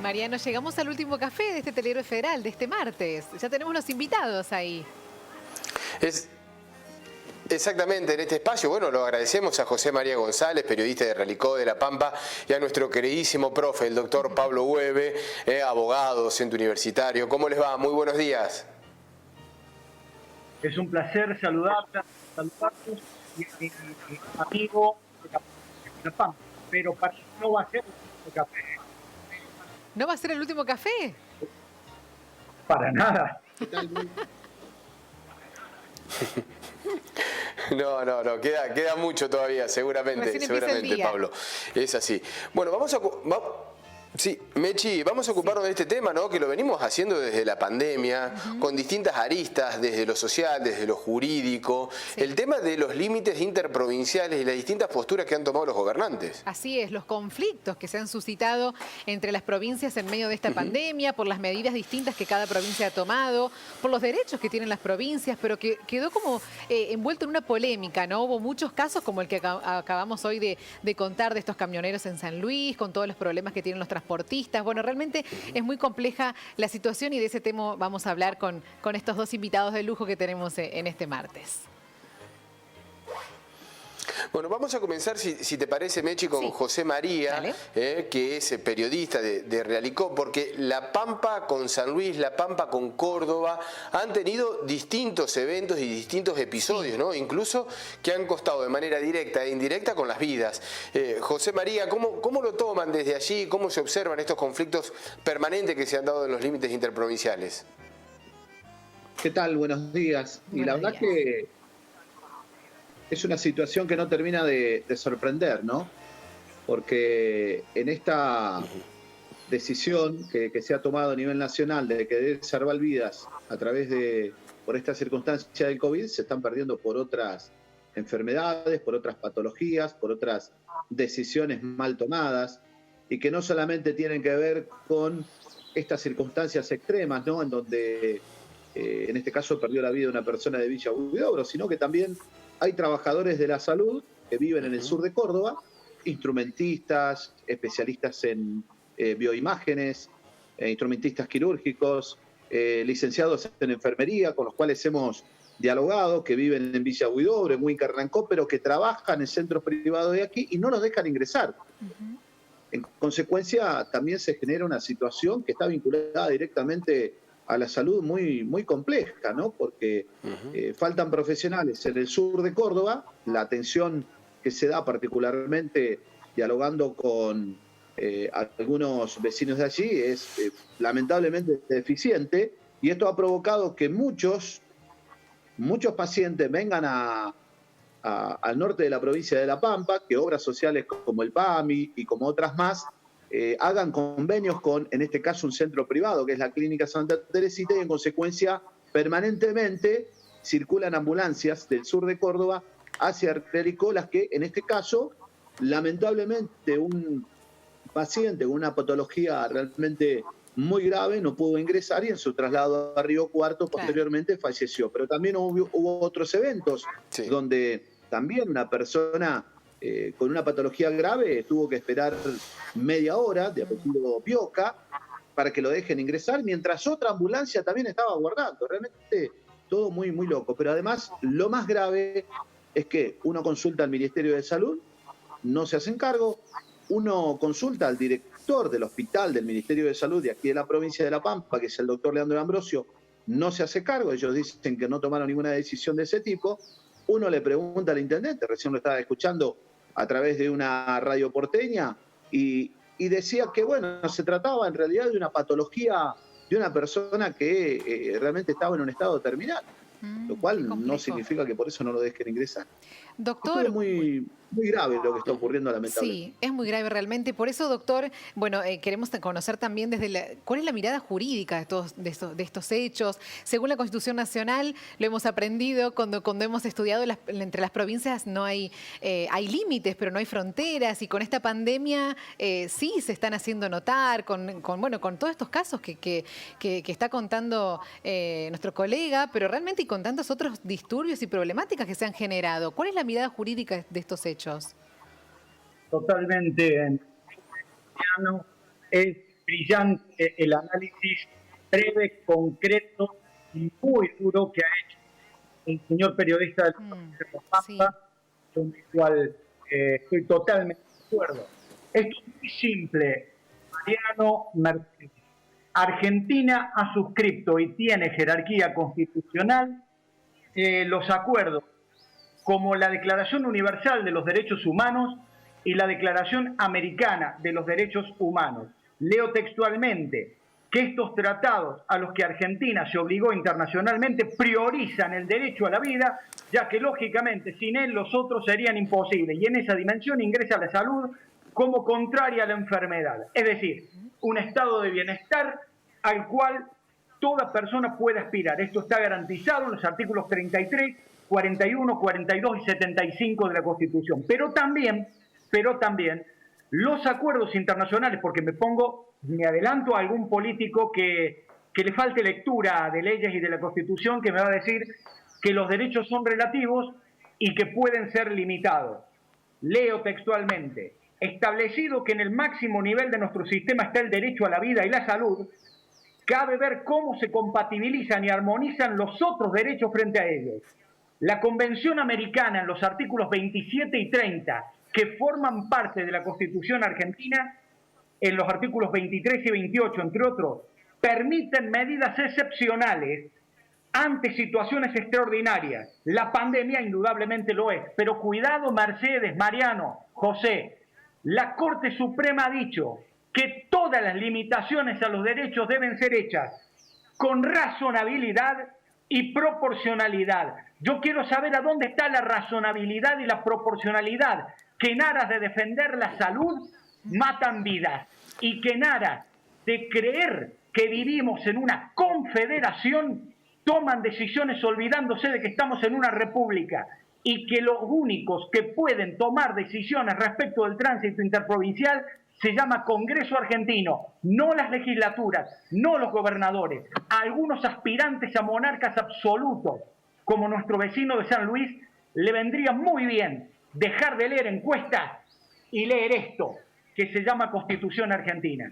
Mariano, llegamos al último café de este Telehéroe Federal, de este martes. Ya tenemos los invitados ahí. Exactamente, en este espacio, bueno, lo agradecemos a José María González, periodista de Realicó de La Pampa, y a nuestro queridísimo profe, el doctor Pablo Hueve, abogado, docente universitario. ¿Cómo les va? Muy buenos días. Es un placer saludarlos y amigo de La Pampa, pero para no va a ser el último café. ¿No va a ser el último café? Para nada. No, queda mucho todavía, seguramente, Pablo. Es así. Bueno, sí, Mechi, vamos a ocuparnos de este tema, ¿no? Que lo venimos haciendo desde la pandemia, con distintas aristas, desde lo social, desde lo jurídico, sí. El tema de los límites interprovinciales y las distintas posturas que han tomado los gobernantes. Así es, los conflictos que se han suscitado entre las provincias en medio de esta pandemia, por las medidas distintas que cada provincia ha tomado, por los derechos que tienen las provincias, pero que quedó como envuelto en una polémica, ¿no? Hubo muchos casos como el que acabamos hoy de contar de estos camioneros en San Luis, con todos los problemas que tienen los transportistas. Bueno, realmente es muy compleja la situación y de ese tema vamos a hablar con estos dos invitados de lujo que tenemos en este martes. Bueno, vamos a comenzar, si te parece, Mechi, con José María, que es periodista de Realicó, porque La Pampa con San Luis, La Pampa con Córdoba, han tenido distintos eventos y distintos episodios, ¿no? Incluso que han costado de manera directa e indirecta con las vidas. José María, ¿cómo lo toman desde allí? ¿Cómo se observan estos conflictos permanentes que se han dado en los límites interprovinciales? ¿Qué tal? Buenos días. Y la verdad que es una situación que no termina de sorprender, ¿no? Porque en esta decisión que se ha tomado a nivel nacional de querer salvar vidas a través por esta circunstancia del COVID, se están perdiendo por otras enfermedades, por otras patologías, por otras decisiones mal tomadas, y que no solamente tienen que ver con estas circunstancias extremas, ¿no? En donde, en este caso, perdió la vida una persona de Villa Huidobro, sino que también hay trabajadores de la salud que viven en el sur de Córdoba, instrumentistas, especialistas en bioimágenes, instrumentistas quirúrgicos, licenciados en enfermería, con los cuales hemos dialogado, que viven en Villa Huidobro, en Huinca Hernán-Có, pero que trabajan en centros privados de aquí y no los dejan ingresar. En consecuencia, también se genera una situación que está vinculada directamente a la salud muy compleja, ¿no? Porque faltan profesionales en el sur de Córdoba, la atención que se da particularmente dialogando con algunos vecinos de allí es lamentablemente deficiente, y esto ha provocado que muchos pacientes vengan al norte de la provincia de La Pampa, que obras sociales como el PAMI y como otras más hagan convenios con, en este caso, un centro privado, que es la Clínica Santa Teresita, y en consecuencia permanentemente circulan ambulancias del sur de Córdoba hacia Realicó, las que en este caso, lamentablemente, un paciente con una patología realmente muy grave no pudo ingresar y en su traslado a Río Cuarto posteriormente falleció. Pero también hubo otros eventos donde también una persona con una patología grave tuvo que esperar media hora, de apellido Pioca, para que lo dejen ingresar, mientras otra ambulancia también estaba aguardando. Realmente todo muy loco. Pero además, lo más grave es que uno consulta al Ministerio de Salud, no se hacen cargo, uno consulta al director del hospital del Ministerio de Salud de aquí de la provincia de La Pampa, que es el doctor Leandro Ambrosio, no se hace cargo, ellos dicen que no tomaron ninguna decisión de ese tipo. Uno le pregunta al intendente, recién lo estaba escuchando a través de una radio porteña, y decía que, bueno, se trataba en realidad de una patología de una persona que realmente estaba en un estado terminal, lo cual no significa que por eso no lo dejen ingresar. Doctor, esto es muy grave lo que está ocurriendo, lamentablemente. Sí, es muy grave realmente. Por eso, doctor, bueno, queremos conocer también cuál es la mirada jurídica de estos hechos. Según la Constitución Nacional, lo hemos aprendido cuando hemos estudiado entre las provincias, no hay límites, pero no hay fronteras. Y con esta pandemia sí se están haciendo notar, con todos estos casos que está contando nuestro colega, pero realmente y con tantos otros disturbios y problemáticas que se han generado. ¿Cuál es la mirada jurídica de estos hechos? Totalmente, es brillante el análisis breve, concreto y muy duro que ha hecho el señor periodista del Pampa, con el cual estoy totalmente de acuerdo. Esto es muy simple, Mariano Mercedes. Argentina ha suscrito y tiene jerarquía constitucional los acuerdos como la Declaración Universal de los Derechos Humanos y la Declaración Americana de los Derechos Humanos. Leo textualmente que estos tratados a los que Argentina se obligó internacionalmente priorizan el derecho a la vida, ya que lógicamente sin él los otros serían imposibles, y en esa dimensión ingresa la salud como contraria a la enfermedad, es decir, un estado de bienestar al cual toda persona puede aspirar. Esto está garantizado en los artículos 33, 41, 42 y 75 de la Constitución. Pero también los acuerdos internacionales, porque me adelanto a algún político que le falte lectura de leyes y de la Constitución, que me va a decir que los derechos son relativos y que pueden ser limitados. Leo textualmente: establecido que en el máximo nivel de nuestro sistema está el derecho a la vida y la salud, cabe ver cómo se compatibilizan y armonizan los otros derechos frente a ellos. La Convención Americana, en los artículos 27 y 30, que forman parte de la Constitución argentina, en los artículos 23 y 28, entre otros, permiten medidas excepcionales ante situaciones extraordinarias. La pandemia indudablemente lo es, pero cuidado, Mercedes, Mariano, José, la Corte Suprema ha dicho que todas las limitaciones a los derechos deben ser hechas con razonabilidad y proporcionalidad. Yo quiero saber a dónde está la razonabilidad y la proporcionalidad, que en aras de defender la salud matan vidas, y que en aras de creer que vivimos en una confederación toman decisiones olvidándose de que estamos en una república, y que los únicos que pueden tomar decisiones respecto del tránsito interprovincial se llama Congreso Argentino, no las legislaturas, no los gobernadores. A algunos aspirantes a monarcas absolutos, como nuestro vecino de San Luis, le vendría muy bien dejar de leer encuestas y leer esto, que se llama Constitución Argentina.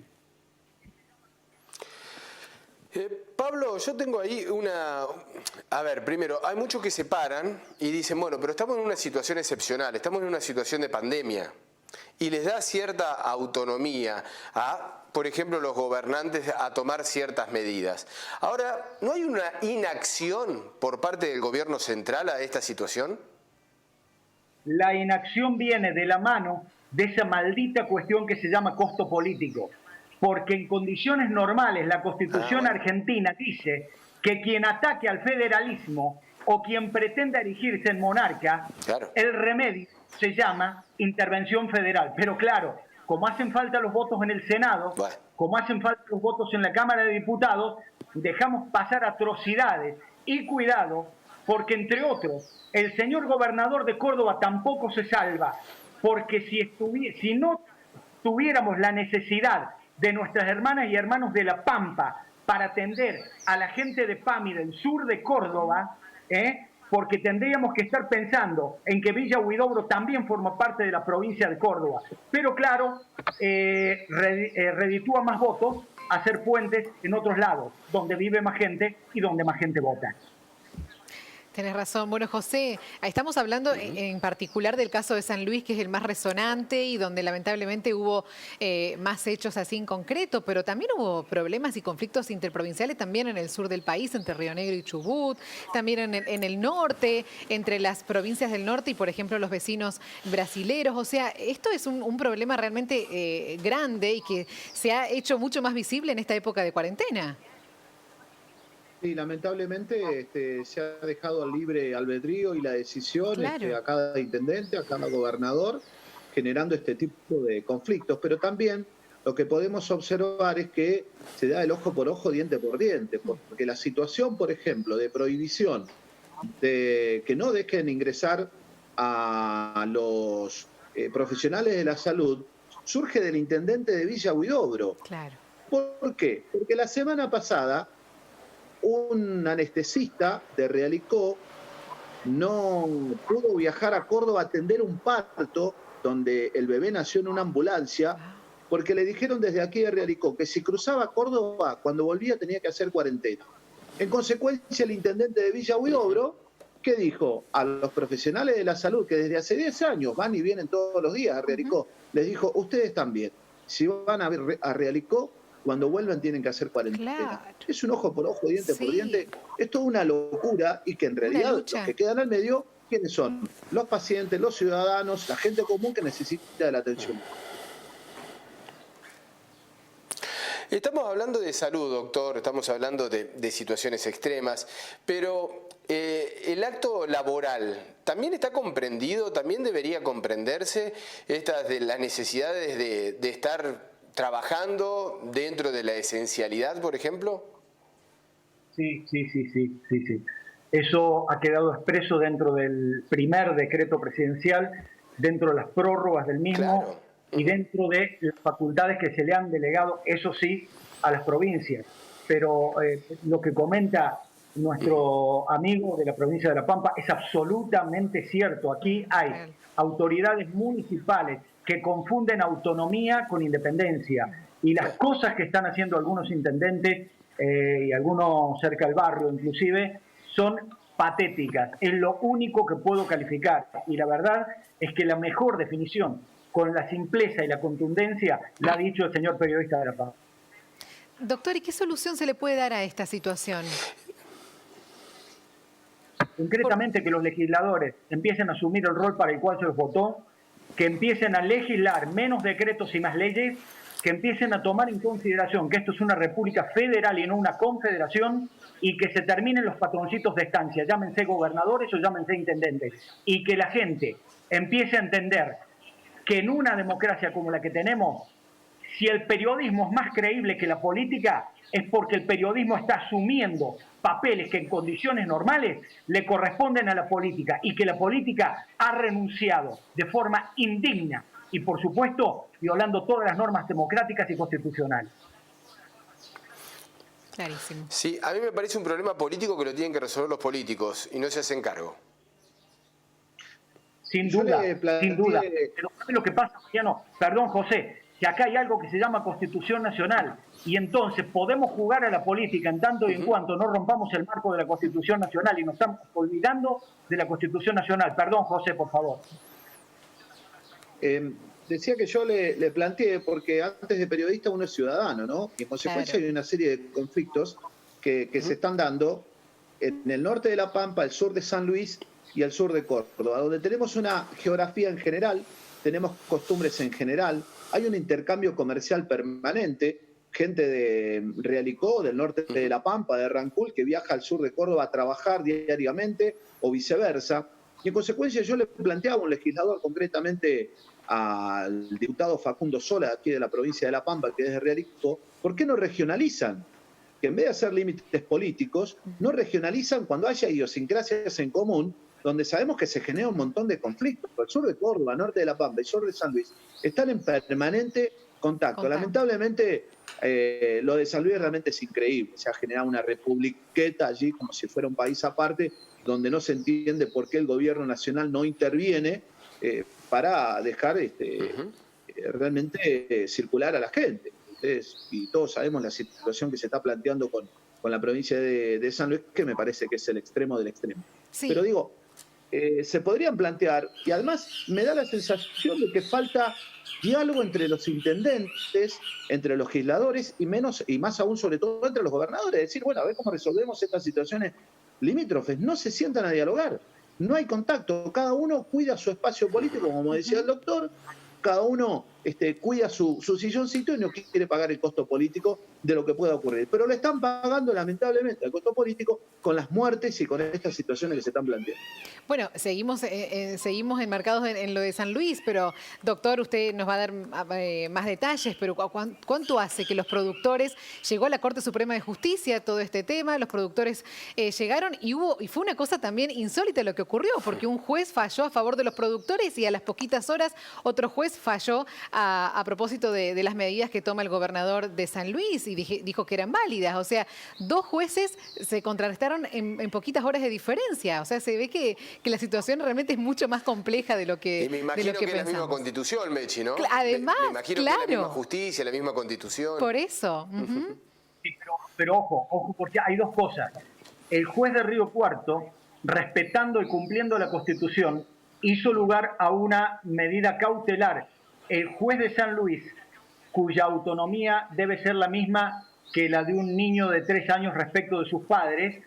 Pablo, yo tengo ahí una... A ver, primero, hay muchos que se paran y dicen, bueno, pero estamos en una situación excepcional, estamos en una situación de pandemia, y les da cierta autonomía a, por ejemplo, los gobernantes a tomar ciertas medidas. Ahora, ¿no hay una inacción por parte del gobierno central a esta situación? La inacción viene de la mano de esa maldita cuestión que se llama costo político. Porque en condiciones normales la Constitución argentina dice que quien ataque al federalismo o quien pretenda erigirse en monarca, el remedio se llama intervención federal. Pero claro, como hacen falta los votos en el Senado, como hacen falta los votos en la Cámara de Diputados, dejamos pasar atrocidades. Y cuidado, porque entre otros, el señor gobernador de Córdoba tampoco se salva, porque si no tuviéramos la necesidad de nuestras hermanas y hermanos de La Pampa para atender a la gente de PAMI del sur de Córdoba, porque tendríamos que estar pensando en que Villa Huidobro también forma parte de la provincia de Córdoba. Pero claro, reditúa más votos hacer puentes en otros lados, donde vive más gente y donde más gente vota. Tenés razón. Bueno, José, estamos hablando en particular del caso de San Luis, que es el más resonante y donde lamentablemente hubo más hechos así en concreto, pero también hubo problemas y conflictos interprovinciales también en el sur del país, entre Río Negro y Chubut, también en el norte, entre las provincias del norte y, por ejemplo, los vecinos brasileros. O sea, esto es un problema realmente grande y que se ha hecho mucho más visible en esta época de cuarentena. Sí, lamentablemente se ha dejado al libre albedrío y la decisión a cada intendente, a cada gobernador, generando este tipo de conflictos. Pero también lo que podemos observar es que se da el ojo por ojo, diente por diente, porque la situación, por ejemplo, de prohibición de que no dejen ingresar a los profesionales de la salud surge del intendente de Villa Huidobro. Claro. ¿Por qué? Porque la semana pasada un anestesista de Realicó no pudo viajar a Córdoba a atender un parto donde el bebé nació en una ambulancia porque le dijeron desde aquí de Realicó que si cruzaba Córdoba, cuando volvía tenía que hacer cuarentena. En consecuencia, el intendente de Villa Huidobro, ¿qué dijo? A los profesionales de la salud que desde hace 10 años van y vienen todos los días a Realicó, les dijo, ustedes también, si van a Realicó, cuando vuelvan tienen que hacer cuarentena. Claro. Es un ojo por ojo, diente por diente. Es toda una locura y que en realidad los que quedan al medio, ¿quiénes son? Los pacientes, los ciudadanos, la gente común que necesita de la atención. Estamos hablando de salud, doctor, estamos hablando de situaciones extremas, pero el acto laboral también está comprendido, también debería comprenderse estas de las necesidades de estar trabajando dentro de la esencialidad, por ejemplo. Sí. Eso ha quedado expreso dentro del primer decreto presidencial, dentro de las prórrogas del mismo. Claro. Y dentro de las facultades que se le han delegado, eso sí, a las provincias. Pero lo que comenta nuestro amigo de la provincia de La Pampa es absolutamente cierto. Aquí hay autoridades municipales que confunden autonomía con independencia. Y las cosas que están haciendo algunos intendentes y algunos cerca del barrio inclusive son patéticas. Es lo único que puedo calificar. Y la verdad es que la mejor definición, con la simpleza y la contundencia, la ha dicho el señor periodista de La Pampa. Doctor, ¿y qué solución se le puede dar a esta situación? Concretamente que los legisladores empiecen a asumir el rol para el cual se los votó, que empiecen a legislar menos decretos y más leyes, que empiecen a tomar en consideración que esto es una república federal y no una confederación, y que se terminen los patroncitos de estancia, llámense gobernadores o llámense intendentes, y que la gente empiece a entender que en una democracia como la que tenemos, si el periodismo es más creíble que la política, es porque el periodismo está asumiendo papeles que en condiciones normales le corresponden a la política y que la política ha renunciado de forma indigna y, por supuesto, violando todas las normas democráticas y constitucionales. Clarísimo. Sí, a mí me parece un problema político que lo tienen que resolver los políticos y no se hacen cargo. Sin duda, sin duda. Pero ¿sabe lo que pasa, Mariano? Perdón, José, que acá hay algo que se llama Constitución Nacional y entonces podemos jugar a la política en tanto y en cuanto no rompamos el marco de la Constitución Nacional y nos estamos olvidando de la Constitución Nacional. Perdón, José, por favor. Decía que yo le planteé, porque antes de periodista uno es ciudadano, ¿no? Y en consecuencia hay una serie de conflictos que se están dando en el norte de La Pampa, el sur de San Luis y el sur de Córdoba, donde tenemos una geografía en general, tenemos costumbres en general, hay un intercambio comercial permanente, gente de Realicó, del norte de La Pampa, de Rancul, que viaja al sur de Córdoba a trabajar diariamente o viceversa. Y en consecuencia yo le planteaba a un legislador, concretamente al diputado Facundo Sola, aquí de la provincia de La Pampa, que es de Realicó, ¿por qué no regionalizan? Que en vez de hacer límites políticos, no regionalizan cuando haya idiosincrasias en común, donde sabemos que se genera un montón de conflictos. El sur de Córdoba, norte de La Pampa y sur de San Luis están en permanente contacto. Lamentablemente, lo de San Luis realmente es increíble. Se ha generado una republiqueta allí como si fuera un país aparte, donde no se entiende por qué el gobierno nacional no interviene para dejar realmente circular a la gente. Y todos sabemos la situación que se está planteando con la provincia de San Luis, que me parece que es el extremo del extremo. Sí. Pero digo, se podrían plantear, y además me da la sensación de que falta diálogo entre los intendentes, entre los legisladores y más aún sobre todo entre los gobernadores, decir, bueno, a ver cómo resolvemos estas situaciones limítrofes. No se sientan a dialogar, no hay contacto, cada uno cuida su espacio político, como decía el doctor, cada uno cuida su silloncito y no quiere pagar el costo político de lo que pueda ocurrir. Pero lo están pagando lamentablemente el costo político con las muertes y con estas situaciones que se están planteando. Bueno, seguimos enmarcados en lo de San Luis, pero doctor, usted nos va a dar más detalles, pero ¿cuánto hace que los productores, llegó a la Corte Suprema de Justicia todo este tema, los productores llegaron y fue una cosa también insólita lo que ocurrió, porque un juez falló a favor de los productores y a las poquitas horas otro juez falló a propósito de las medidas que toma el gobernador de San Luis y dijo que eran válidas. O sea, dos jueces se contrarrestaron en poquitas horas de diferencia. O sea, se ve que la situación realmente es mucho más compleja de lo que Y me imagino que es la misma constitución, Mechi, ¿no? Además, me imagino que es la misma justicia, la misma constitución. Por eso. Sí, pero ojo, porque hay dos cosas. El juez de Río Cuarto, respetando y cumpliendo la Constitución, hizo lugar a una medida cautelar. El juez de San Luis, cuya autonomía debe ser la misma que la de un niño de 3 años respecto de sus padres,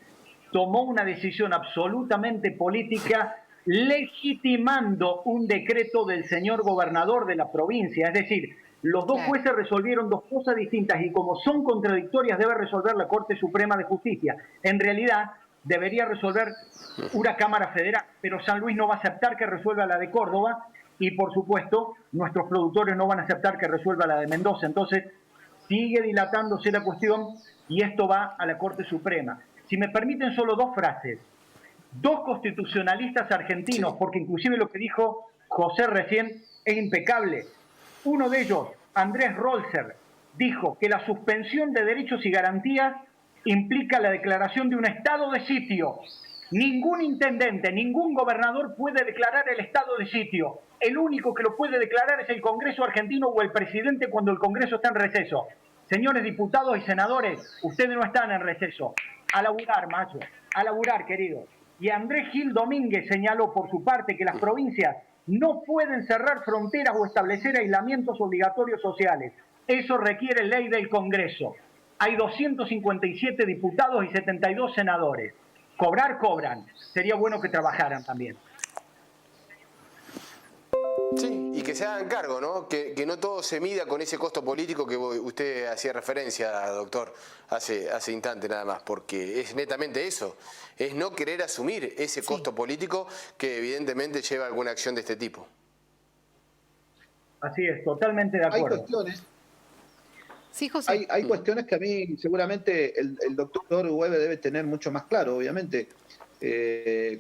tomó una decisión absolutamente política legitimando un decreto del señor gobernador de la provincia. Es decir, los dos jueces resolvieron dos cosas distintas y como son contradictorias debe resolver la Corte Suprema de Justicia. En realidad debería resolver una Cámara Federal, pero San Luis no va a aceptar que resuelva la de Córdoba y por supuesto nuestros productores no van a aceptar que resuelva la de Mendoza. Entonces sigue dilatándose la cuestión y esto va a la Corte Suprema. Si me permiten solo dos frases. Dos constitucionalistas argentinos, porque inclusive lo que dijo José recién es impecable. Uno de ellos, Andrés Rolzer, dijo que la suspensión de derechos y garantías implica la declaración de un estado de sitio. Ningún intendente, ningún gobernador puede declarar el estado de sitio. El único que lo puede declarar es el Congreso argentino o el presidente cuando el Congreso está en receso. Señores diputados y senadores, ustedes no están en receso. A laburar, macho, a laburar, queridos. Y Andrés Gil Domínguez señaló por su parte que las provincias no pueden cerrar fronteras o establecer aislamientos obligatorios sociales. Eso requiere ley del Congreso. Hay 257 diputados y 72 senadores. Cobrar, cobran. Sería bueno que trabajaran también. Sí, y que se hagan cargo, ¿no? Que no todo se mida con ese costo político que usted hacía referencia, doctor, hace instante nada más, porque es netamente eso, es no querer asumir ese costo político que evidentemente lleva a alguna acción de este tipo. Así es, totalmente de acuerdo. Hay cuestiones. Sí, José. Hay cuestiones que a mí seguramente el doctor Webe debe tener mucho más claro, obviamente,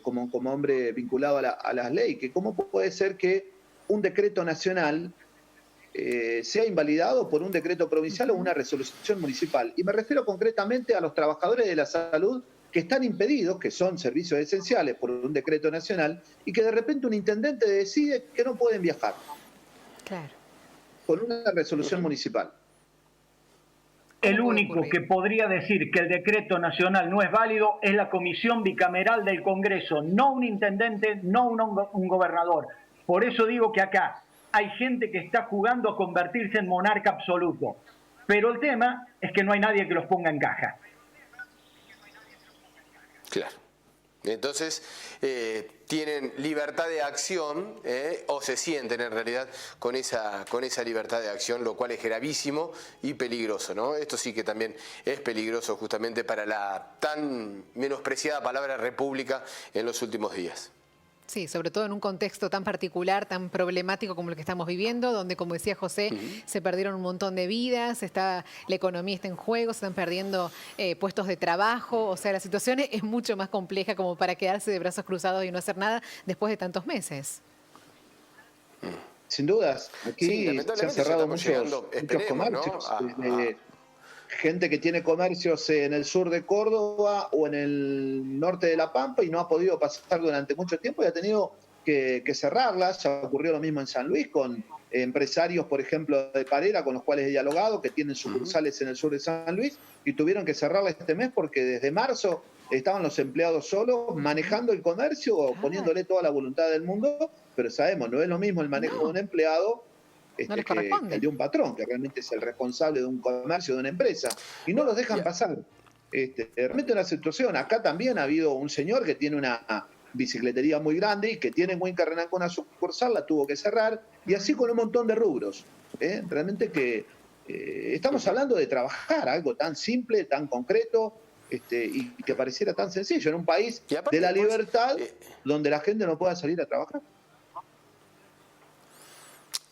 como hombre vinculado a las leyes, que cómo puede ser que un decreto nacional sea invalidado por un decreto provincial o una resolución municipal. Y me refiero concretamente a los trabajadores de la salud que están impedidos, que son servicios esenciales por un decreto nacional, y que de repente un intendente decide que no pueden viajar. Claro. Por una resolución municipal. El único que podría decir que el decreto nacional no es válido es la comisión bicameral del Congreso, no un intendente, no un gobernador. Por eso digo que acá hay gente que está jugando a convertirse en monarca absoluto. Pero el tema es que no hay nadie que los ponga en caja. Claro. Entonces, tienen libertad de acción, o se sienten en realidad con esa libertad de acción, lo cual es gravísimo y peligroso, ¿no? Esto sí que también es peligroso justamente para la tan menospreciada palabra república en los últimos días. Sí, sobre todo en un contexto tan particular, tan problemático como el que estamos viviendo, donde, como decía José, se perdieron un montón de vidas, la economía está en juego, se están perdiendo puestos de trabajo. O sea, la situación es mucho más compleja como para quedarse de brazos cruzados y no hacer nada después de tantos meses. Sin dudas, aquí se han cerrado muchos comercios. ¿No? Gente que tiene comercios en el sur de Córdoba o en el norte de La Pampa y no ha podido pasar durante mucho tiempo y ha tenido que cerrarlas. Ya ocurrió lo mismo en San Luis con empresarios, por ejemplo, de Parera, con los cuales he dialogado, que tienen sucursales en el sur de San Luis y tuvieron que cerrarla este mes porque desde marzo estaban los empleados solos manejando el comercio o poniéndole toda la voluntad del mundo, pero sabemos, no es lo mismo el manejo de un empleado que el de un patrón, que realmente es el responsable de un comercio, de una empresa, y no los dejan pasar. Realmente una situación, acá también ha habido un señor que tiene una bicicletería muy grande y que tiene en Huincarrenaco una sucursal, la tuvo que cerrar, y así con un montón de rubros. Realmente que estamos hablando de trabajar, algo tan simple, tan concreto, y que pareciera tan sencillo, en un país de la libertad, donde la gente no pueda salir a trabajar.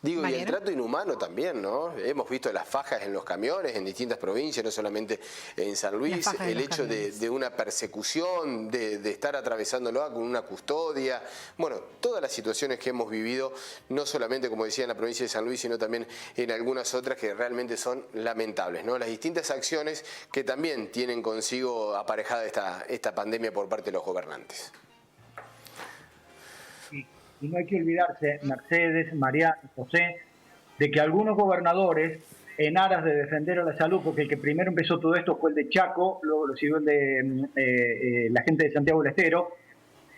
Digo, y el Mariano. trato inhumano también, ¿no? Hemos visto las fajas en los camiones en distintas provincias, no solamente en San Luis, el hecho de una persecución, de estar atravesándolo con una custodia, bueno, todas las situaciones que hemos vivido, no solamente, como decía, en la provincia de San Luis, sino también en algunas otras que realmente son lamentables, ¿no? Las distintas acciones que también tienen consigo aparejada esta pandemia por parte de los gobernantes. Y no hay que olvidarse, Mercedes, Mariano, José, de que algunos gobernadores, en aras de defender a la salud, porque el que primero empezó todo esto fue el de Chaco, luego lo siguió el de la gente de Santiago del Estero,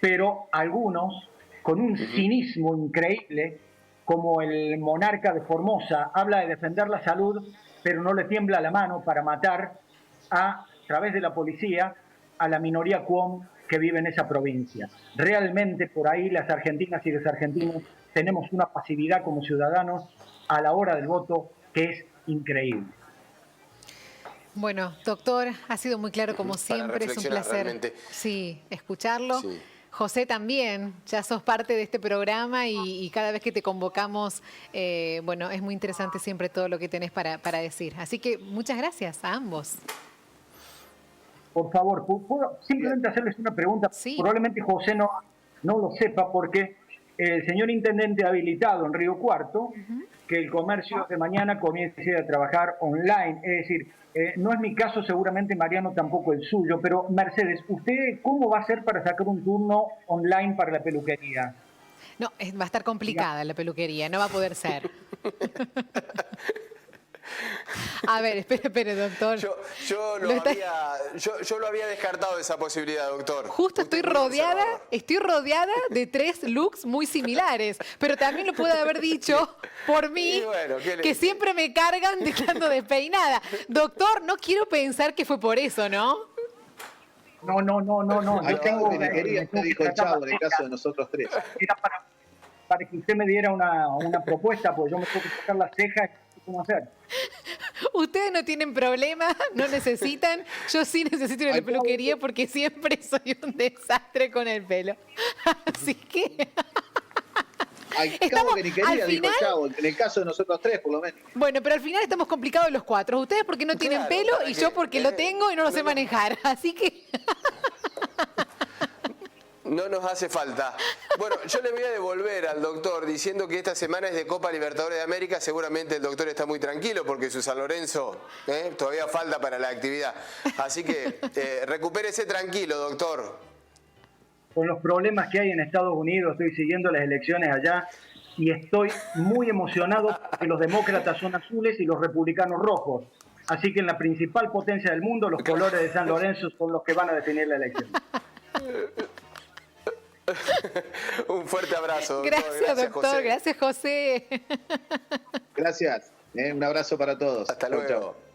pero algunos, con un cinismo increíble, como el monarca de Formosa, habla de defender la salud, pero no le tiembla la mano para matar a través de la policía a la minoría QOM que vive en esa provincia. Realmente por ahí las argentinas y los argentinos tenemos una pasividad como ciudadanos a la hora del voto que es increíble. Bueno, doctor, ha sido muy claro como siempre, es un placer realmente. Sí, escucharlo. Sí. José también, ya sos parte de este programa y cada vez que te convocamos, bueno, es muy interesante siempre todo lo que tenés para decir. Así que muchas gracias a ambos. Por favor, ¿puedo simplemente hacerles una pregunta? Sí. Probablemente José no lo sepa porque el señor intendente ha habilitado en Río Cuarto que el comercio de mañana comience a trabajar online. Es decir, no es mi caso, seguramente Mariano tampoco el suyo, pero Mercedes, ¿usted cómo va a hacer para sacar un turno online para la peluquería? No, va a estar complicada la peluquería, no va a poder ser. A ver, espere, doctor. Yo lo había descartado esa posibilidad, doctor. Justo estoy rodeada de 3 looks muy similares, pero también lo puede haber dicho por mí, bueno, que siempre me cargan dejando despeinada. Doctor, no quiero pensar que fue por eso, ¿no? No. Yo tengo que dijo el Chavo en el caso de nosotros tres. Era para que usted me diera una propuesta, porque yo me tengo que sacar las cejas. ¿Cómo hacer? Ustedes no tienen problema, no necesitan. Yo sí necesito ir a la peluquería porque siempre soy un desastre con el pelo. Así que... Cabo que ni quería, dijo el Chavo, en el caso de nosotros tres, por lo menos. Bueno, pero al final estamos complicados los 4. Ustedes porque no tienen pelo y yo porque lo tengo y no lo sé manejar. Así que... No nos hace falta. Bueno, yo le voy a devolver al doctor diciendo que esta semana es de Copa Libertadores de América. Seguramente el doctor está muy tranquilo porque su San Lorenzo todavía falta para la actividad. Así que recupérese tranquilo, doctor. Con los problemas que hay en Estados Unidos, estoy siguiendo las elecciones allá y estoy muy emocionado porque los demócratas son azules y los republicanos rojos. Así que en la principal potencia del mundo, los colores de San Lorenzo son los que van a definir la elección. Un fuerte abrazo, doctor. Gracias, doctor. José. Gracias, José. Gracias. Un abrazo para todos. Hasta luego. Chau.